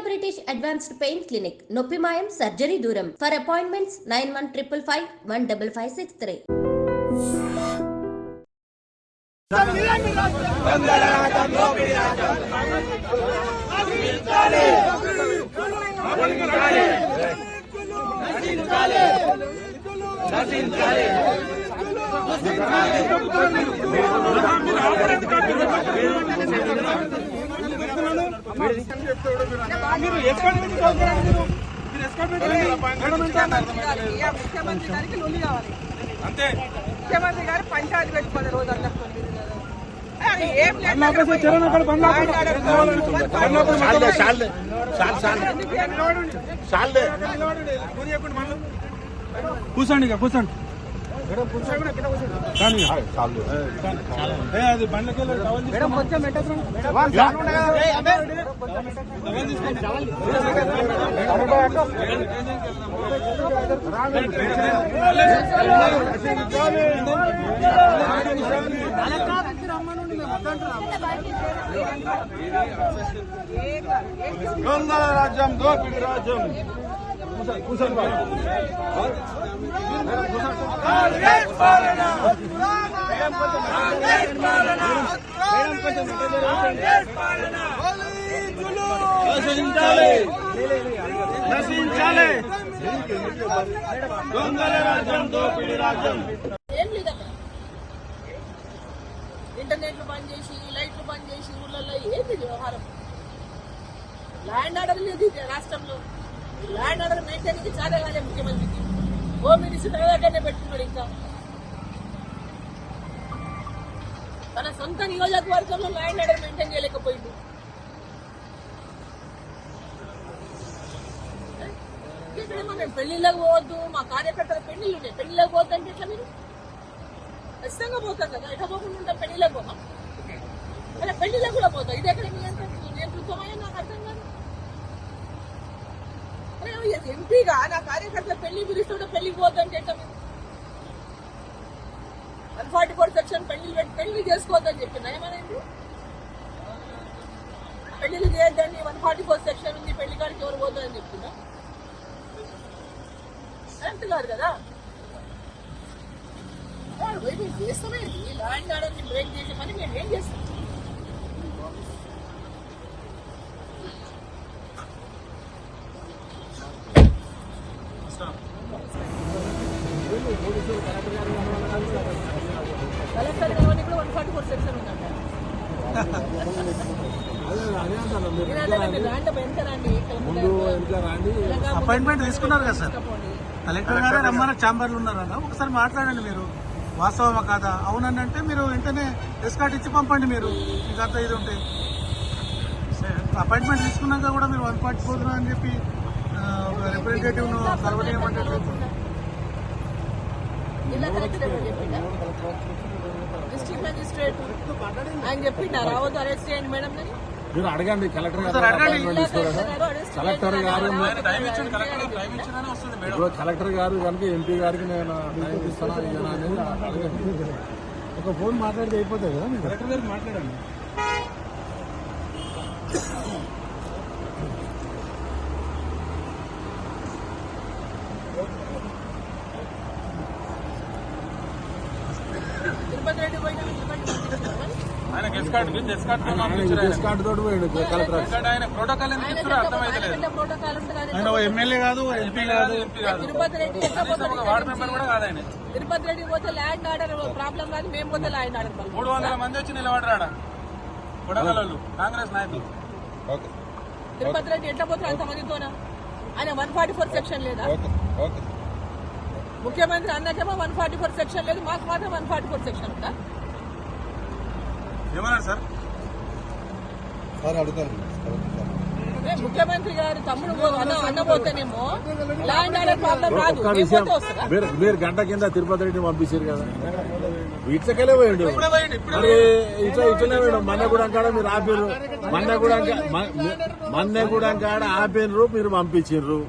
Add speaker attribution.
Speaker 1: British Advanced Pain Clinic, Noppi Mayam, Surgery Duram. For appointments, 9155555563.
Speaker 2: ముఖ్యమంత్రి గారు పంచాయతీ పెట్టుకున్న రోజు
Speaker 3: కూర్చోండి కూర్చోండి అది బండ్లకి కొంచెం దొంగల రాజ్యం దోపిడి రాజ్యం నశించాలి దొంగల రాజ్యం దోపిడి రాజ్యం.
Speaker 2: ఇంటర్నెట్లు బంద్ చేసి లైట్లు బంద్ చేసి ఊళ్ళల్లో ఏంది వ్యవహారం? ల్యాండ్ ఆర్డర్ లేదు రాష్ట్రంలో. ల్యాండ్ ఆర్డర్ మెయింటైన్ చాలా కాలే ముఖ్యమంత్రికి. హోమ్ మినిస్టర్ దగ్గరనే పెట్టుకున్నాడు. ఇంకా తన సొంత నియోజకవర్గంలో ల్యాండ్ ఆర్డర్ మెయింటైన్ చేయలేకపోయింది. ఇక్కడేమో మేము పెళ్లిళ్ళకి పోవద్దు, మా కార్యకర్తల పెళ్లిళ్ళు ఉన్నాయి, పెళ్లిళ్ళకి పోవద్దు అంటే ఎట్లా? మీరు ఖచ్చితంగా పోతాం కదా, ఎట్లా పోకుండా ఉంటాం? పెళ్లిళ్ళకి పోతాం, అలా పెళ్లిళ్ళకి కూడా పోతాం. ఇది ఎక్కడ నేతృత్వమయ్యా? నాకు అర్థం కాదు. ఎంపీగా నా కార్యకర్తల పెళ్లి పిలుస్తుంటే పెళ్లికి పోతుంటే ఎట్లా? 144 సెక్షన్ పెళ్లి చేసుకోవద్దని చెప్పిన ఏమనేది? పెళ్లిళ్ళు చేయొద్దని 144 సెక్షన్ ఉంది, పెళ్లి కాడికి ఎవరు పోతుందని చెప్తున్నా? కరెక్ట్ కాదు కదా. చేస్తామేంటి? ల్యాండ్ ఆర్డర్ని బ్రేక్ చేసే పని మేము ఏం చేస్తాం? కలెక్టర్ కావాలి కూడా 144 సెక్షన్ ఉందంట.
Speaker 3: అపాయింట్మెంట్ తీసుకున్నారు కదా సార్, కలెక్టర్ గారు రమ్మన్న ఛాంబర్లు ఉన్నారన్న, ఒకసారి మాట్లాడండి. మీరు వాస్తవమా కాదా? అవునని అంటే మీరు వెంటనే ఎస్కాట్ ఇచ్చి పంపండి. మీరు మీకు అంత ఇది ఉంటే అపాయింట్మెంట్ తీసుకున్నాక కూడా మీరు 144 అని చెప్పి రిప్రజెంటేటివ్ కలవడేయమంటే
Speaker 2: డిస్ట్రిక్ట్ మెజిస్ట్రేట్ ఆయన చెప్పిండా రావద్దు, అరెస్ట్ చేయండి మేడం అని.
Speaker 4: మీరు అడగండి కలెక్టర్ గారు. కలెక్టర్ గారు కనుక ఎంపీ గారికి నేను టైం ఇస్తాను అనేది ఒక ఫోన్ మాట్లాడితే అయిపోతాయి కదా. మీరు కలెక్టర్ గారికి మాట్లాడండి.
Speaker 2: తిరుపతి రెడ్డి పోయినా
Speaker 3: ఎమ్మెల్యే కాదు, ఎంపీ కాదు.
Speaker 2: తిరుపతి రెడ్డి తిరుపతి రెడ్డి పోతే ల్యాండ్ ఆర్డర్ ప్రాబ్లం కాదు, మేము పోతే ల్యాండ్ ఆర్డర్
Speaker 3: 300 మంది వచ్చి నిలబడరాడా కొడగలలు కాంగ్రెస్ నాయకులు.
Speaker 2: తిరుపతి రెడ్డి ఎట్లా పోతారు అంతమందితోనా? ఆయన 144 సెక్షన్ లేదా? ముఖ్యమంత్రి అన్నకేమో 144 సెక్షన్ లేదు, మాకు మాత్రం 144 సెక్షన్ ఉందా?
Speaker 3: ఏమన్నారు సార్?
Speaker 2: ముఖ్యమంత్రి గారు తమ్ముడు అన్నపోతేనేమో ల్యాండ్ ఆర్డర్ ప్రాబ్లం రాదు.
Speaker 4: మీరు గంట కింద తిరుపతి రెడ్డిని పంపించారు కదా, ఇట్లకెళ్ళే పోయిండు. మరి ఇట్లనే పోయిండు. మన్నగూడెం కాడ మీరు ఆపిర్రు, మన్నగూడెం కాడ ఆపినరు, మీరు పంపించారు.